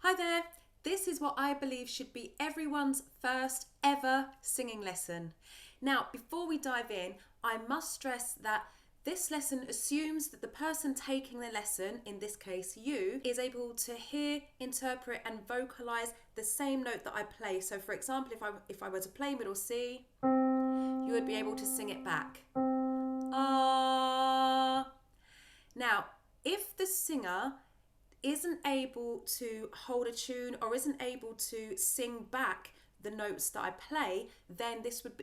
Hi there, this is what I believe should be everyone's first ever singing lesson. Now, before we dive in, I must stress that this lesson assumes that the person taking the lesson, in this case you, is able to hear, interpret and vocalise the same note that I play. So for example, if I were to play middle C, you would be able to sing it back. Ah. Now, if the singer isn't able to hold a tune or isn't able to sing back the notes that I play, then this would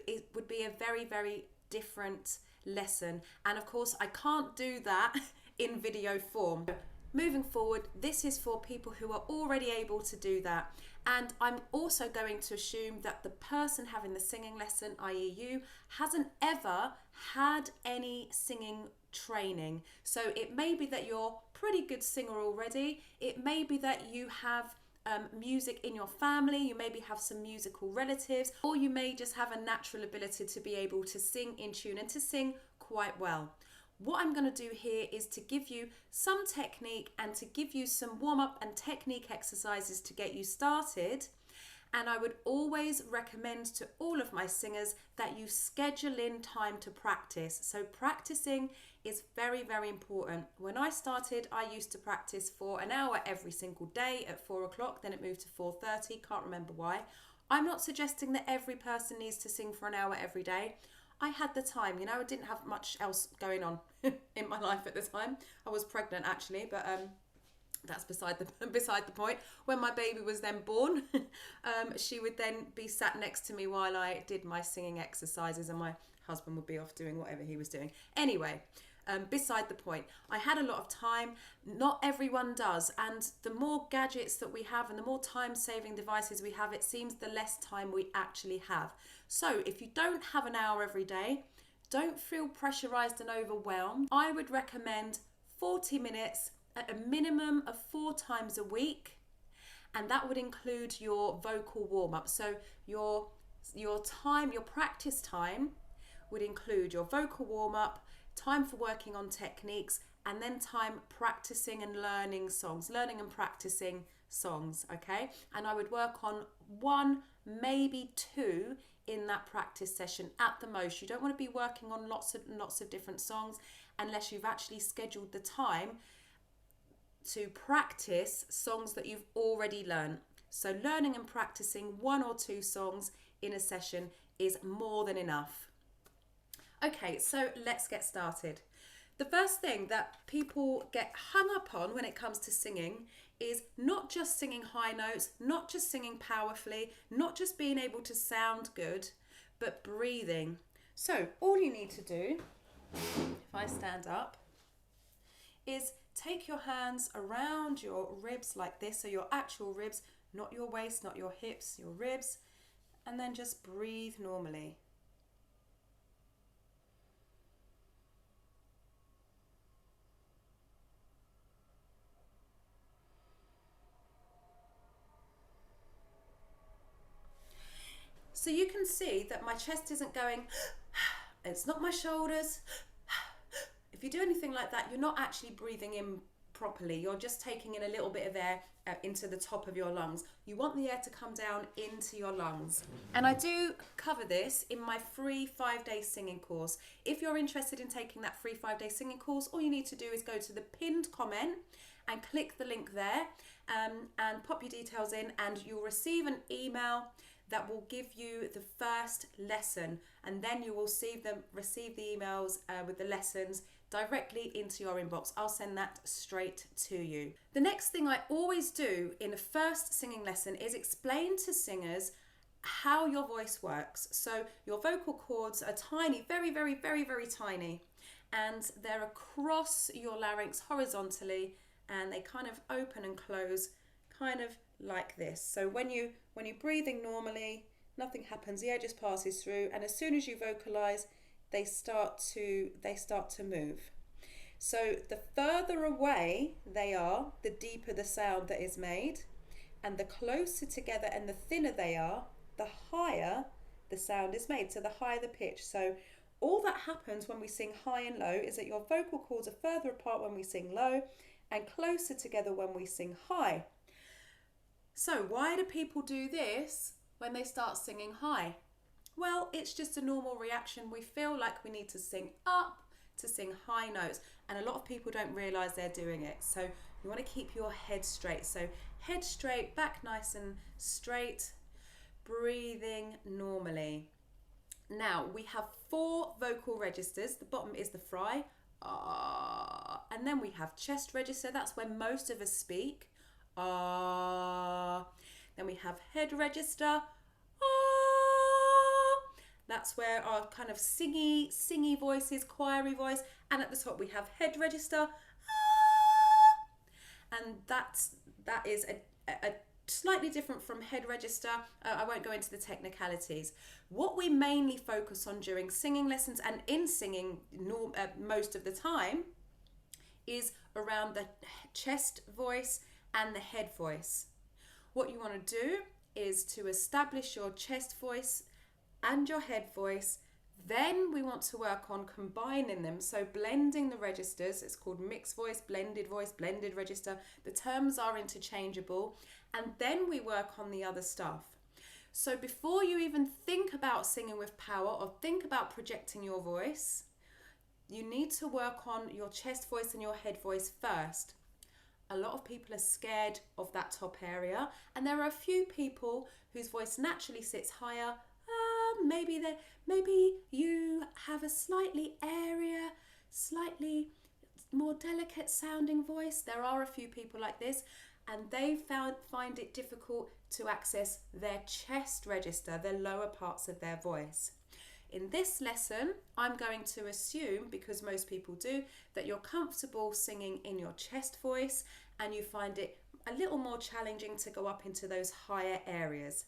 be a very, very different lesson. And of course, I can't do that in video form. Moving forward, this is for people who are already able to do that. And I'm also going to assume that the person having the singing lesson, i.e. you, hasn't ever had any singing training. So it may be that you're a pretty good singer already. It may be that you have music in your family, you maybe have some musical relatives, or you may just have a natural ability to be able to sing in tune and to sing quite well. What I'm going to do here is to give you some technique and to give you some warm-up and technique exercises to get you started. And I would always recommend to all of my singers that you schedule in time to practice. So practicing is very, very important. When I started, I used to practice for an hour every single day at 4 o'clock, then it moved to 4:30, can't remember why. I'm not suggesting that every person needs to sing for an hour every day. I had the time, I didn't have much else going on in my life at the time. I was pregnant actually, but that's beside the point. When my baby was then born, she would then be sat next to me while I did my singing exercises, and my husband would be off doing whatever he was doing. Anyway, beside the point. I had a lot of time. Not everyone does, and the more gadgets that we have and the more time-saving devices we have, it seems the less time we actually have. So if you don't have an hour every day, don't feel pressurized and overwhelmed. I would recommend 40 minutes at a minimum of 4 times a week, and that would include your vocal warm-up. So your practice time would include your vocal warm-up, time for working on techniques, and then time practicing and learning songs, learning and practicing songs, okay? And I would work on 1, maybe 2 in that practice session at the most. You don't want to be working on lots of different songs unless you've actually scheduled the time to practice songs that you've already learned. So learning and practicing 1 or 2 songs in a session is more than enough. Okay, so let's get started. The first thing that people get hung up on when it comes to singing is not just singing high notes, not just singing powerfully, not just being able to sound good, but breathing. So all you need to do, if I stand up, is take your hands around your ribs like this, so your actual ribs, not your waist, not your hips, your ribs, and then just breathe normally. So you can see that my chest isn't going, it's not my shoulders. If you do anything like that, you're not actually breathing in properly. You're just taking in a little bit of air into the top of your lungs. You want the air to come down into your lungs. And I do cover this in my free 5-day singing course. If you're interested in taking that free 5-day singing course, all you need to do is go to the pinned comment and click the link there and pop your details in, and you'll receive an email that will give you the first lesson, and then you will receive the emails with the lessons directly into your inbox. I'll send that straight to you. The next thing I always do in a first singing lesson is explain to singers how your voice works. So your vocal cords are tiny, very, very, very, very tiny, and they're across your larynx horizontally, and they kind of open and close kind of like this. So when you're breathing normally, nothing happens, the air just passes through, and as soon as you vocalize, they start to move. So the further away they are, the deeper the sound that is made, and the closer together and the thinner they are, the higher the sound is made, so the higher the pitch. So all that happens when we sing high and low is that your vocal cords are further apart when we sing low and closer together when we sing high. So why do people do this when they start singing high? Well, it's just a normal reaction. We feel like we need to sing up, to sing high notes, and a lot of people don't realize they're doing it. So you want to keep your head straight. So head straight, back nice and straight, breathing normally. Now we have 4 vocal registers. The bottom is the fry, ah, and then we have chest register. That's where most of us speak, ah. Then we have head register, ah. That's where our kind of singy voices, choiry voice, and at the top we have head register, ah. And that is a slightly different from head register. I won't go into the technicalities. What we mainly focus on during singing lessons and in singing most of the time is around the chest voice and the head voice. What you want to do is to establish your chest voice and your head voice. Then we want to work on combining them, so blending the registers. It's called mixed voice, blended register. The terms are interchangeable, and then we work on the other stuff. So before you even think about singing with power or think about projecting your voice, you need to work on your chest voice and your head voice first. A lot of people are scared of that top area, and there are a few people whose voice naturally sits higher. Maybe you have a slightly airier, slightly more delicate sounding voice. There are a few people like this, and they find it difficult to access their chest register, the lower parts of their voice. In this lesson, I'm going to assume, because most people do, that you're comfortable singing in your chest voice and you find it a little more challenging to go up into those higher areas.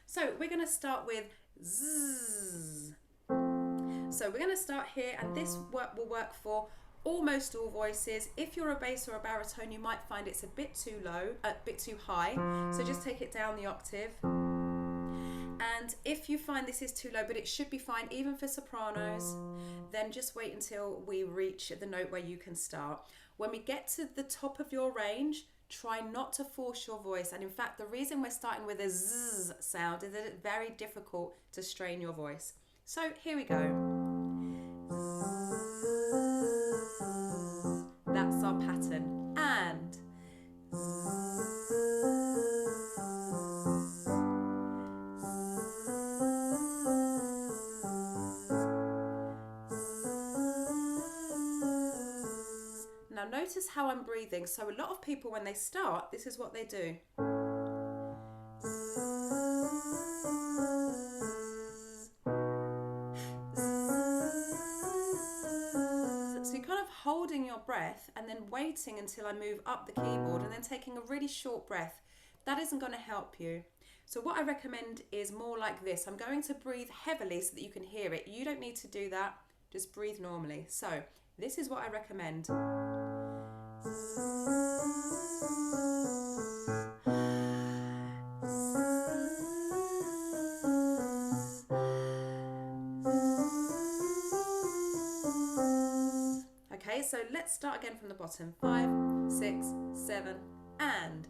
So we're going to start with zzz. So we're going to start here, and this will work for almost all voices. If you're a bass or a baritone, you might find it's a bit too low, a bit too high. So just take it down the octave. And if you find this is too low, but it should be fine even for sopranos, then just wait until we reach the note where you can start. When we get to the top of your range, try not to force your voice. And in fact, the reason we're starting with a zzz sound is that it's very difficult to strain your voice. So here we go. That's our pattern. And now notice how I'm breathing. So a lot of people, when they start, this is what they do. So you're kind of holding your breath and then waiting until I move up the keyboard and then taking a really short breath. That isn't going to help you. So what I recommend is more like this. I'm going to breathe heavily so that you can hear it. You don't need to do that. Just breathe normally. So this is what I recommend. Okay, so let's start again from the bottom. 5, 6, 7, and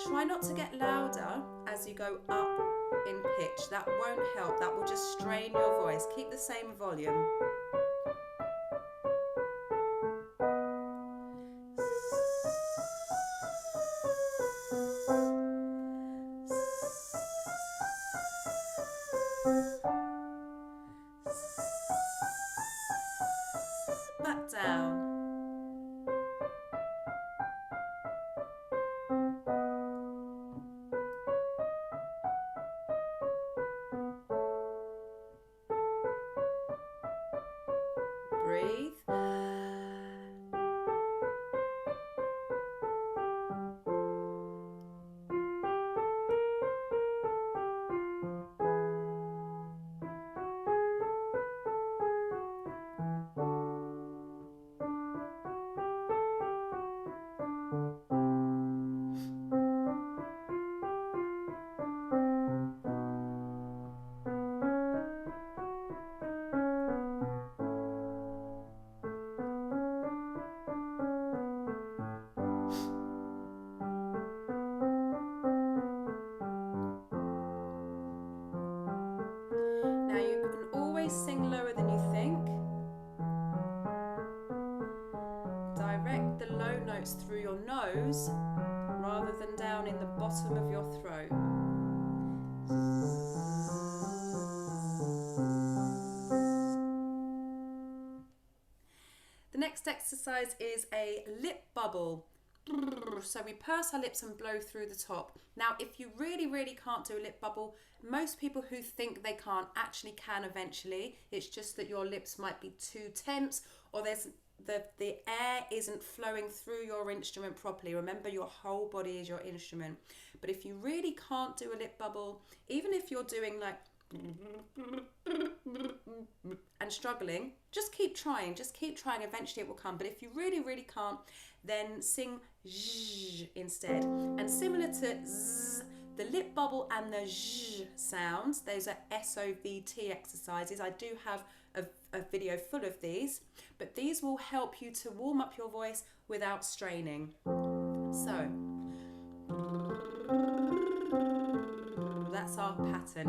try not to get louder as you go up in pitch. That won't help. That will just strain your voice. Keep the same volume. Back down. Breathe. sing lower than you think. Direct the low notes through your nose rather than down in the bottom of your throat. The next exercise is a lip bubble. So we purse our lips and blow through the top. Now, if you really can't do a lip bubble, most people who think they can't actually can eventually. It's just that your lips might be too tense, or there's the air isn't flowing through your instrument properly. Remember, your whole body is your instrument. But if you really can't do a lip bubble, even if you're doing like and struggling, just keep trying. Eventually it will come. But if you really can't, then sing zh instead. And similar to zzz, the lip bubble and the zh sounds, those are SOVT exercises. I do have a video full of these, but these will help you to warm up your voice without straining. So that's our pattern.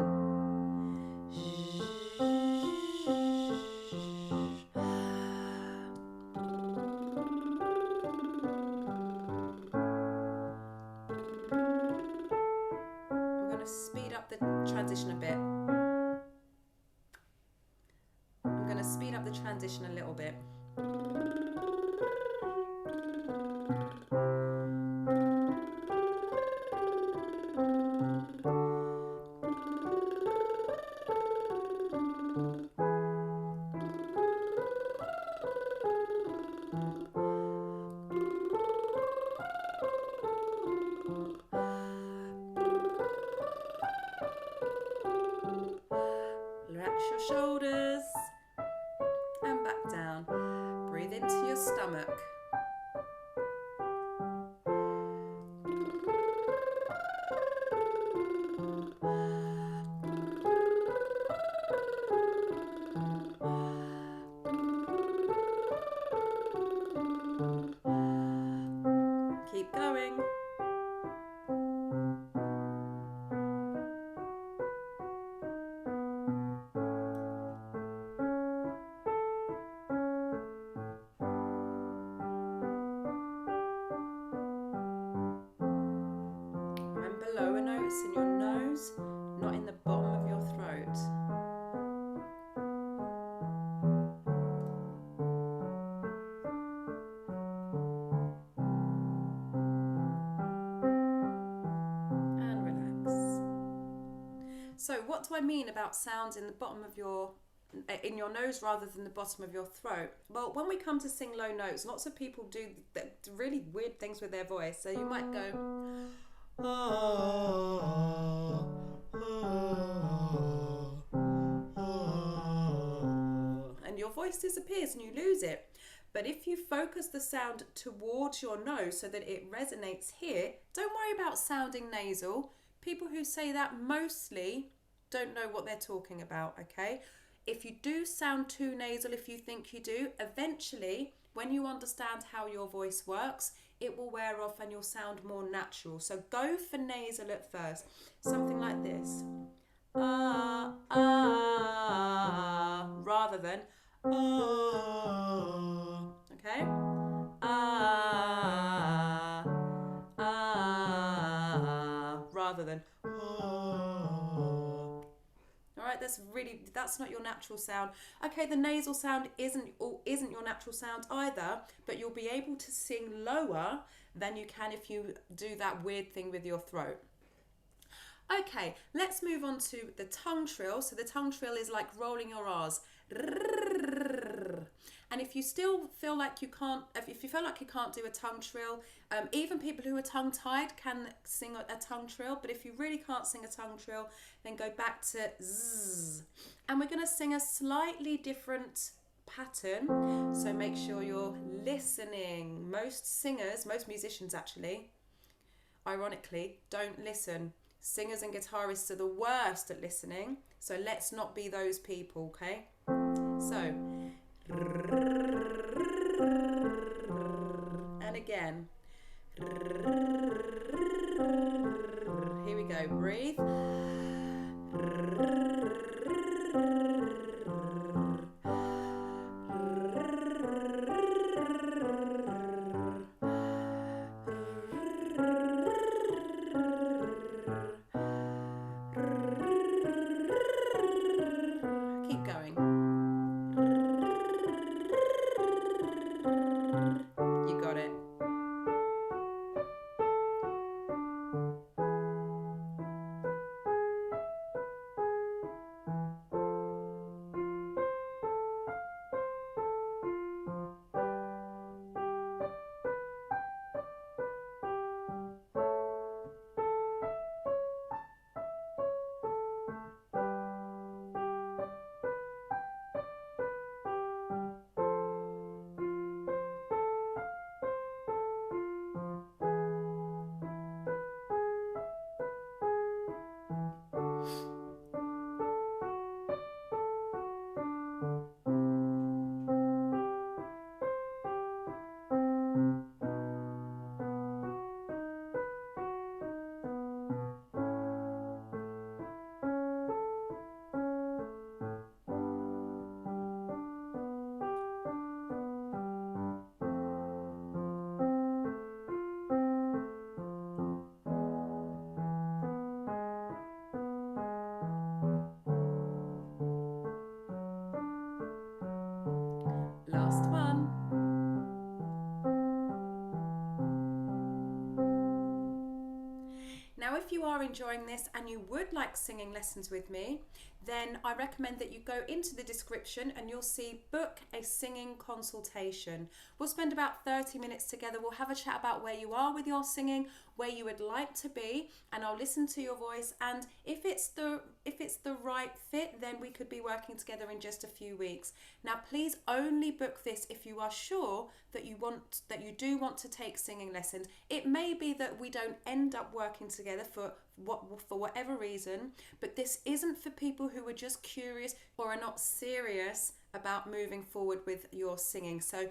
I'm going to speed up the transition a bit. A little bit. Relax your shoulders. And back down. Breathe into your stomach. Keep going. Lower notes in your nose, not in the bottom of your throat. And relax. So what do I mean about sounds in the bottom of your nose rather than the bottom of your throat? Well, when we come to sing low notes, lots of people do really weird things with their voice. So you might go and your voice disappears and you lose it. But if you focus the sound towards your nose so that it resonates here, don't worry about sounding nasal. People who say that mostly don't know what they're talking about, okay? If you do sound too nasal, if you think you do, eventually, when you understand how your voice works, it will wear off and you'll sound more natural. So go for nasal at first. Something like this. Rather than okay? Rather than Alright, that's not your natural sound. Okay, the nasal sound isn't your natural sound either, but you'll be able to sing lower than you can if you do that weird thing with your throat. Okay, let's move on to the tongue trill. So the tongue trill is like rolling your R's. And if you still feel like you can't, if you feel like you can't do a tongue trill, even people who are tongue-tied can sing a tongue trill. But if you really can't sing a tongue trill, then go back to zzz. And we're going to sing a slightly different pattern. So make sure you're listening. Most musicians actually, ironically, don't listen. Singers and guitarists are the worst at listening. So let's not be those people, okay? So, and again. Here we go, breathe. Last one. Now, if you are enjoying this and you would like singing lessons with me, then I recommend that you go into the description and you'll see book a singing consultation. We'll spend about 30 minutes together. We'll have a chat about where you are with your singing, where you would like to be, and I'll listen to your voice. And if it's the right fit, then we could be working together in just a few weeks. Now, please only book this if you are sure that you do want to take singing lessons. It may be that we don't end up working together for whatever reason, but this isn't for people who are just curious or are not serious about moving forward with your singing. So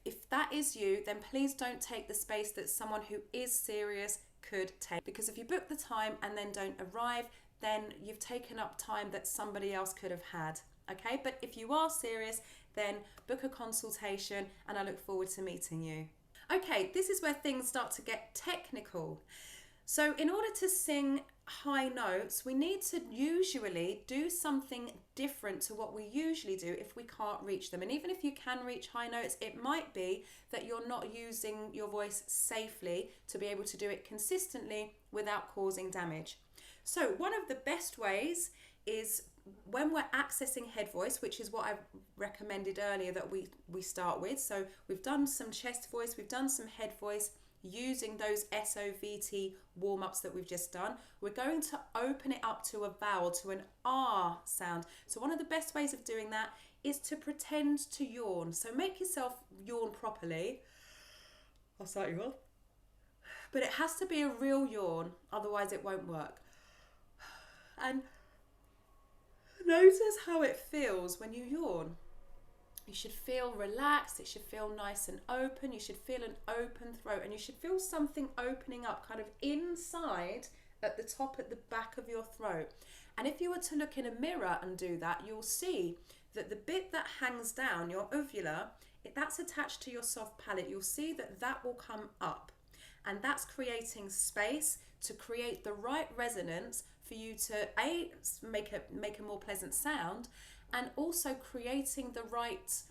if that is you, then please don't take the space that someone who is serious could take, because if you book the time and then don't arrive, then you've taken up time that somebody else could have had. Okay, but if you are serious, then book a consultation and I look forward to meeting you. Okay, this is where things start to get technical. So in order to sing high notes, we need to usually do something different to what we usually do if we can't reach them. And even if you can reach high notes, it might be that you're not using your voice safely to be able to do it consistently without causing damage. So one of the best ways is when we're accessing head voice, which is what I recommended earlier that we start with. So we've done some chest voice, we've done some head voice using those SOVT warm-ups that we've just done. We're going to open it up to a vowel, to an R sound. So one of the best ways of doing that is to pretend to yawn. So make yourself yawn properly. I'll start you off. But it has to be a real yawn, otherwise it won't work. And notice how it feels when you yawn. You should feel relaxed, it should feel nice and open, you should feel an open throat, and you should feel something opening up kind of inside at the top, at the back of your throat. And if you were to look in a mirror and do that, you'll see that the bit that hangs down, your uvula, that's attached to your soft palate. You'll see that that will come up, and that's creating space to create the right resonance for you to make a more pleasant sound, and also creating the right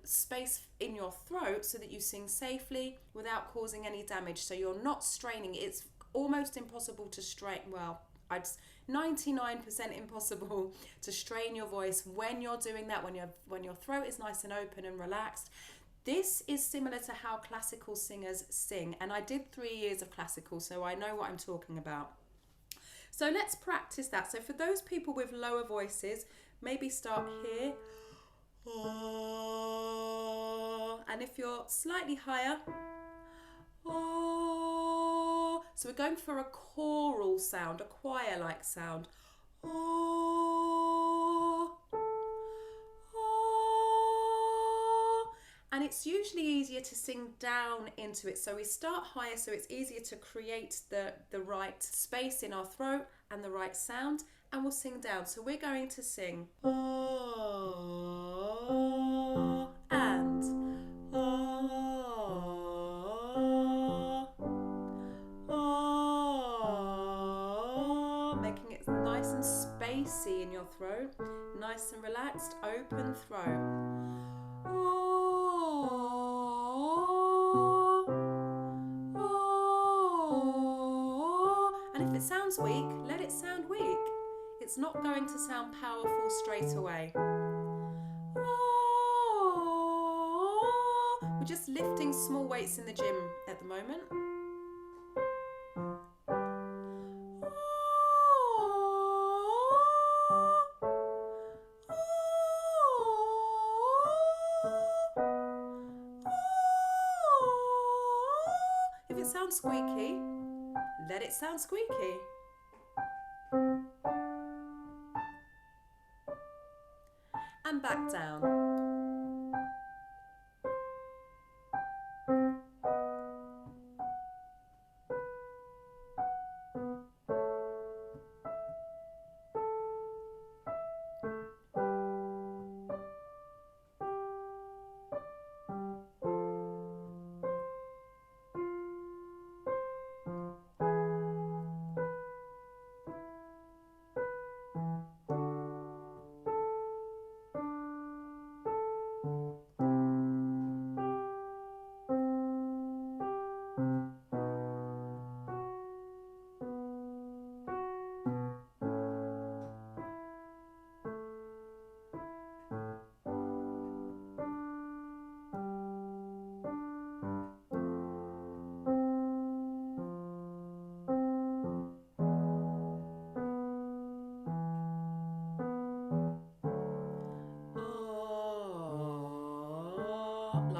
space in your throat so that you sing safely without causing any damage. So you're not straining. It's almost impossible to strain. Well, it's 99% impossible to strain your voice when you're doing that, when your throat is nice and open and relaxed. This is similar to how classical singers sing, and I did 3 years of classical, so I know what I'm talking about. So let's practice that. So for those people with lower voices, maybe start here. And if you're slightly higher, so we're going for a choral sound, a choir-like sound. And it's usually easier to sing down into it. So we start higher so it's easier to create the right space in our throat and the right sound, and we'll sing down. So we're going to sing and making it nice and spacey in your throat, nice and relaxed, open throat. And if it sounds weak, let it sound weak. It's not going to sound powerful straight away. We're just lifting small weights in the gym at the moment. If it sounds squeaky, let it sound squeaky. And back down.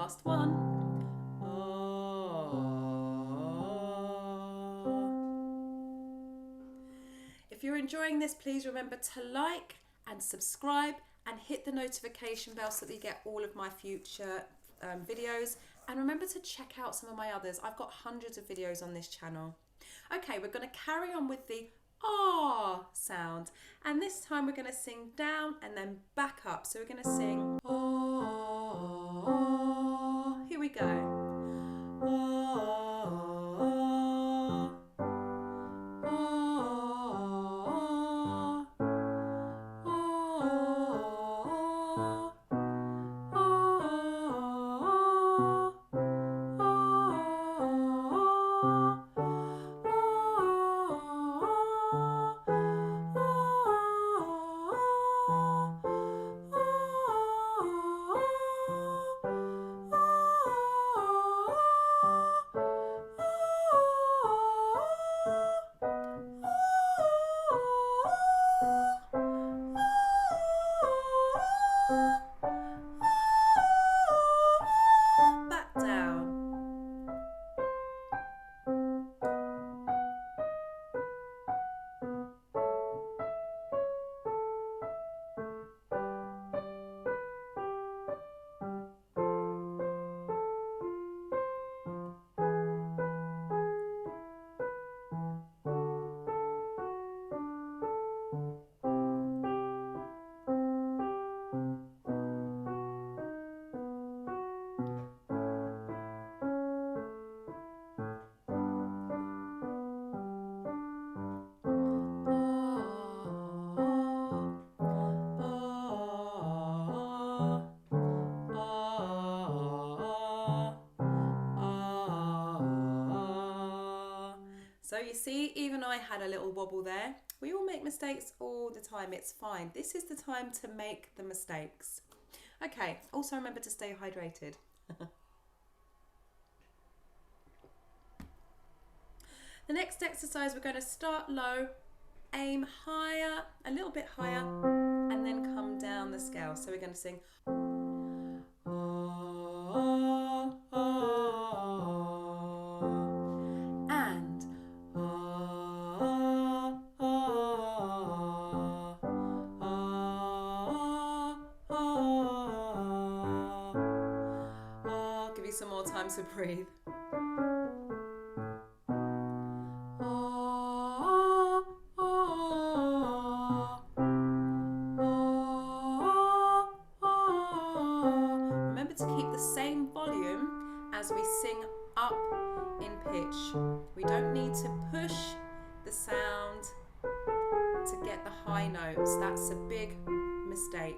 last one. If you're enjoying this, please remember to like and subscribe and hit the notification bell so that you get all of my future videos. And remember to check out some of my others. I've got hundreds of videos on this channel. Okay, we're going to carry on with the ah sound. And this time we're going to sing down and then back up. So we're going to sing ah. Here we go. Back down. So you see, even I had a little wobble there. We all make mistakes all the time. It's fine. This is the time to make the mistakes. Okay, also remember to stay hydrated. The next exercise, we're going to start low, aim higher, a little bit higher, and then come down the scale. So we're going to sing. I'll give you some more time to breathe. Remember to keep the same volume as we sing up in pitch. We don't need to push the sound to get the high notes. That's a big mistake.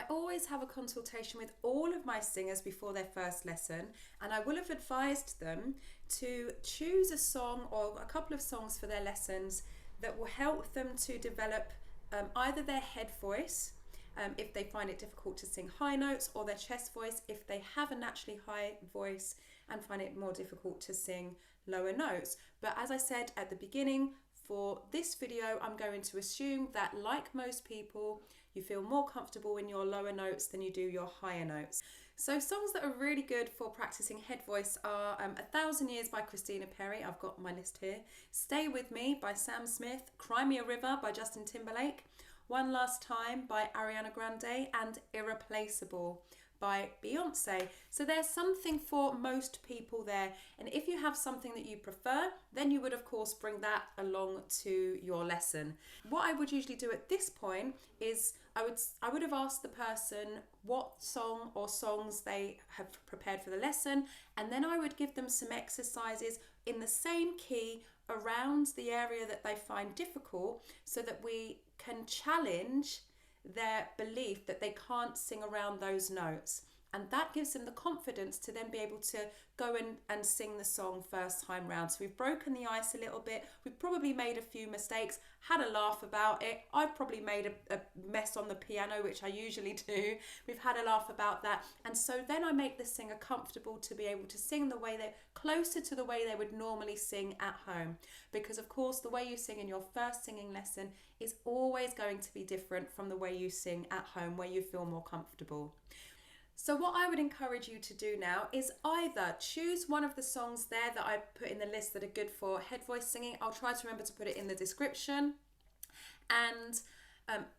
always have a consultation with all of my singers before their first lesson, and I will have advised them to choose a song or a couple of songs for their lessons that will help them to develop either their head voice, if they find it difficult to sing high notes, or their chest voice if they have a naturally high voice and find it more difficult to sing lower notes. But as I said at the beginning, for this video, I'm going to assume that, like most people, you feel more comfortable in your lower notes than you do your higher notes. So songs that are really good for practicing head voice are 1,000 Years by Christina Perri, I've got my list here, Stay With Me by Sam Smith, Cry Me a River by Justin Timberlake, One Last Time by Ariana Grande, and Irreplaceable by Beyonce. So there's something for most people there, and if you have something that you prefer, then you would of course bring that along to your lesson. What I would usually do at this point is I would have asked the person what song or songs they have prepared for the lesson, and then I would give them some exercises in the same key around the area that they find difficult, so that we can challenge their belief that they can't sing around those notes, and that gives them the confidence to then be able to go in and sing the song first time round. So we've broken the ice a little bit, we've probably made a few mistakes, had a laugh about it, I've probably made a mess on the piano, which I usually do, we've had a laugh about that, and so then I make the singer comfortable to be able to sing the way they're closer to the way they would normally sing at home, because of course the way you sing in your first singing lesson is always going to be different from the way you sing at home, where you feel more comfortable. So what I would encourage you to do now is either choose one of the songs there that I put in the list that are good for head voice singing. I'll try to remember to put it in the description. And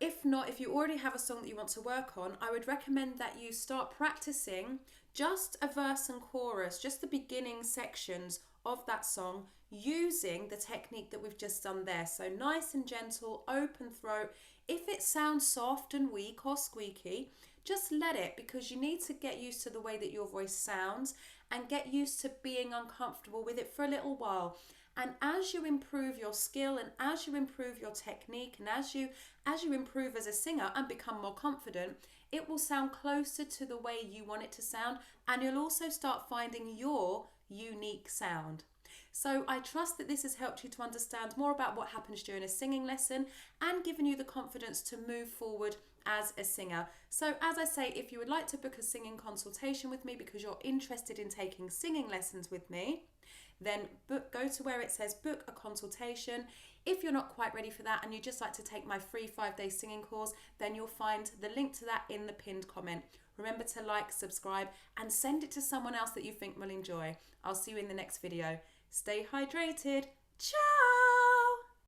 if not, if you already have a song that you want to work on, I would recommend that you start practicing just a verse and chorus, just the beginning sections of that song, using the technique that we've just done there. So nice and gentle, open throat. If it sounds soft and weak or squeaky, just let it, because you need to get used to the way that your voice sounds and get used to being uncomfortable with it for a little while. And as you improve your skill, and as you improve your technique, and as you improve as a singer and become more confident, it will sound closer to the way you want it to sound, and you'll also start finding your unique sound. So I trust that this has helped you to understand more about what happens during a singing lesson and given you the confidence to move forward as a singer. So as I say, if you would like to book a singing consultation with me because you're interested in taking singing lessons with me, then go to where it says book a consultation. If you're not quite ready for that and you just like to take my free 5-day singing course, then you'll find the link to that in the pinned comment. Remember to like, subscribe, and send it to someone else that you think will enjoy. I'll see you in the next video. Stay hydrated. Ciao!